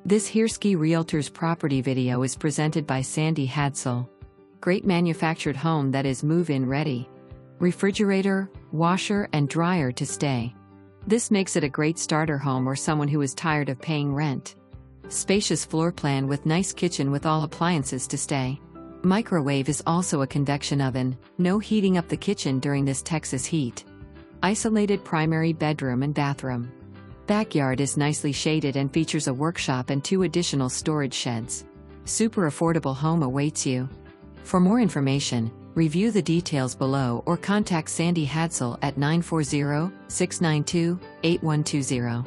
This Hirschi Realtors property video is presented by Sandie Hadsell. Great manufactured home that is move-in ready. Refrigerator, washer, and dryer to stay. This makes it a great starter home or someone who is tired of paying rent. Spacious floor plan with nice kitchen with all appliances to stay. Microwave is also a convection oven, no heating up the kitchen during this Texas heat. Isolated primary bedroom and bathroom. Backyard is nicely shaded and features a workshop and 2 additional storage sheds. Super affordable home awaits you. For more information, review the details below or contact Sandie Hadsell at 940-692-8120.